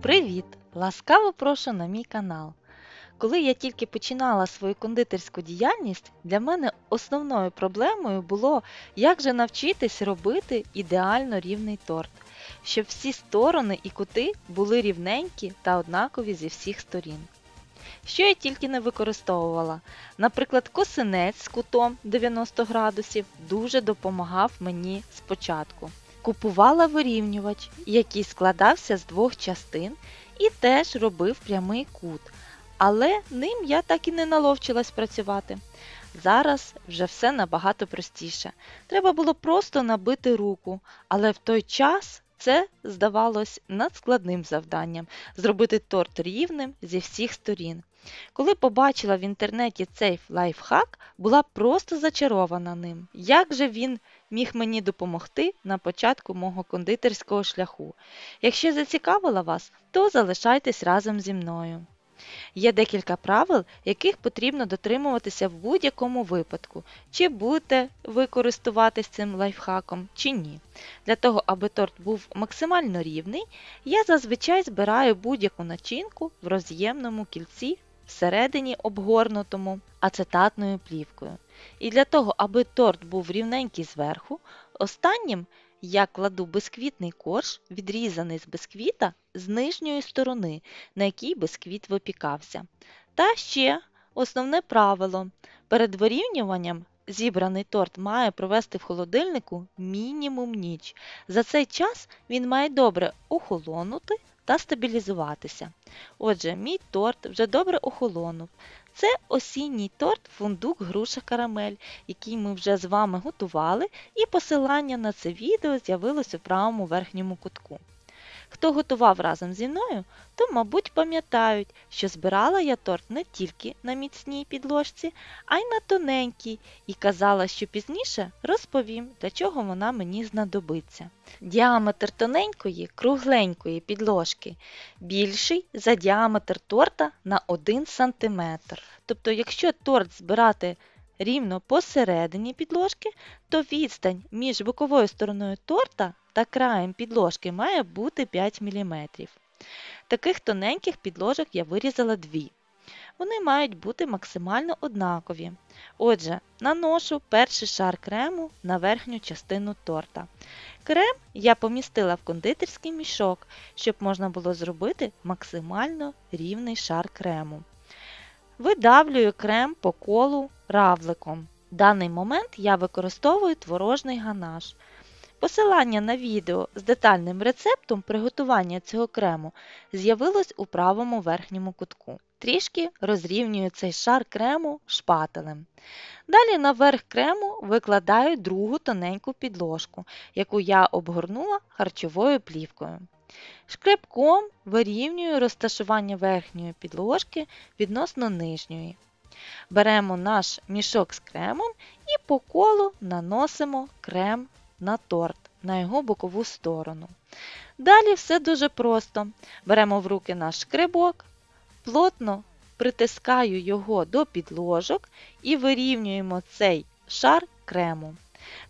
Привіт! Ласкаво прошу на мій канал. Коли я тільки починала свою кондитерську діяльність, для мене основною проблемою було, як же навчитись робити ідеально рівний торт, щоб всі сторони і кути були рівненькі та однакові зі всіх сторін. Що я тільки не використовувала. Наприклад, косинець з кутом 90 градусів дуже допомагав мені спочатку. Купувала вирівнювач, який складався з двох частин і теж робив прямий кут. Але ним я так і не наловчилась працювати. Зараз вже все набагато простіше. Треба було просто набити руку, але в той час це здавалось надскладним завданням – зробити торт рівним зі всіх сторін. Коли побачила в інтернеті цей лайфхак, була просто зачарована ним. Як же він міг мені допомогти на початку мого кондитерського шляху? Якщо зацікавила вас, то залишайтесь разом зі мною. Є декілька правил, яких потрібно дотримуватися в будь-якому випадку, чи будете ви користуватись цим лайфхаком, чи ні. Для того, аби торт був максимально рівний, я зазвичай збираю будь-яку начинку в роз'ємному кільці, всередині обгорнутому ацетатною плівкою. І для того, аби торт був рівненький зверху, останнім я кладу бисквітний корж, відрізаний з бисквіта з нижньої сторони, на якій бисквіт випікався. Та ще основне правило. Перед вирівнюванням зібраний торт має провести в холодильнику мінімум ніч. За цей час він має добре охолонути та стабілізуватися. Отже, мій торт вже добре охолонув. Це осінній торт фундук груша карамель, який ми вже з вами готували, і посилання на це відео з'явилось у правому верхньому кутку. Хто готував разом зі мною, то, мабуть, пам'ятають, що збирала я торт не тільки на міцній підложці, а й на тоненькій, і казала, що пізніше розповім, для чого вона мені знадобиться. Діаметр тоненької, кругленької підложки більший за діаметр торта на 1 см. Тобто, якщо торт збирати рівно посередині підложки, то відстань між боковою стороною торта та краєм підложки має бути 5 мм. Таких тоненьких підложок я вирізала 2. Вони мають бути максимально однакові. Отже, наношу перший шар крему на верхню частину торта. Крем я помістила в кондитерський мішок, щоб можна було зробити максимально рівний шар крему. Видавлюю крем по колу равликом. В даний момент я використовую творожний ганаш. Посилання на відео з детальним рецептом приготування цього крему з'явилось у правому верхньому кутку. Трішки розрівнюю цей шар крему шпателем. Далі наверх крему викладаю другу тоненьку підложку, яку я обгорнула харчовою плівкою. Шкребком вирівнюю розташування верхньої підложки відносно нижньої. Беремо наш мішок з кремом і по колу наносимо крем на торт, на його бокову сторону. Далі все дуже просто. Беремо в руки наш шкребок, плотно притискаю його до підложок і вирівнюємо цей шар крему.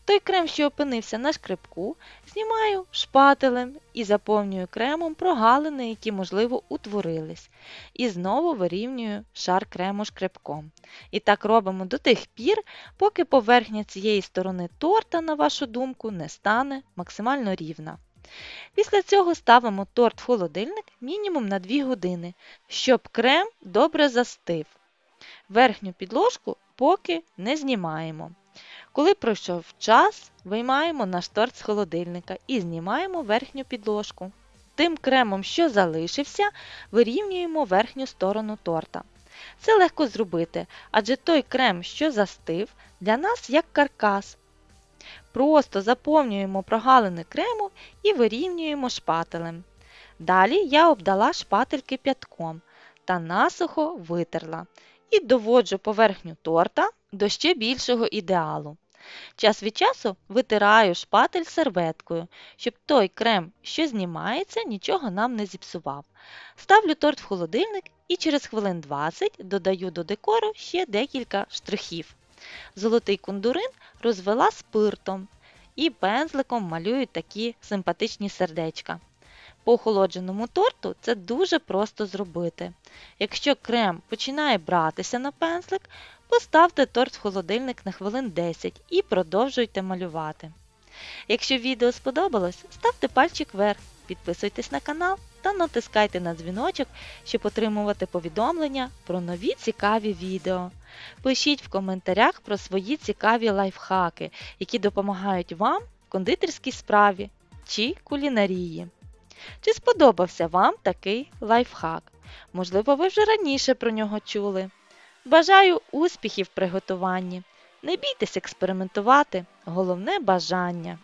Той крем, що опинився на шкребку, знімаю шпателем і заповнюю кремом прогалини, які, можливо, утворились. І знову вирівнюю шар крему шкребком. І так робимо до тих пір, поки поверхня цієї сторони торта, на вашу думку, не стане максимально рівна. Після цього ставимо торт в холодильник мінімум на 2 години, щоб крем добре застив. Верхню підложку поки не знімаємо. Коли пройшов час, виймаємо наш торт з холодильника і знімаємо верхню підложку. Тим кремом, що залишився, вирівнюємо верхню сторону торта. Це легко зробити, адже той крем, що застив, для нас як каркас. Просто заповнюємо прогалини крему і вирівнюємо шпателем. Далі я обдала шпатель кип'ятком та насухо витерла. І доводжу поверхню торта до ще більшого ідеалу. Час від часу витираю шпатель серветкою, щоб той крем, що знімається, нічого нам не зіпсував. Ставлю торт в холодильник і через хвилин 20 додаю до декору ще декілька штрихів. Золотий кундурин розвела спиртом і пензликом малюю такі симпатичні сердечка. По охолодженому торту це дуже просто зробити. Якщо крем починає братися на пензлик, поставте торт в холодильник на хвилин 10 і продовжуйте малювати. Якщо відео сподобалось, ставте пальчик вверх, підписуйтесь на канал та натискайте на дзвіночок, щоб отримувати повідомлення про нові цікаві відео. Пишіть в коментарях про свої цікаві лайфхаки, які допомагають вам в кондитерській справі чи кулінарії. Чи сподобався вам такий лайфхак? Можливо, ви вже раніше про нього чули. Бажаю успіхів в приготуванні! Не бійтесь експериментувати, головне бажання!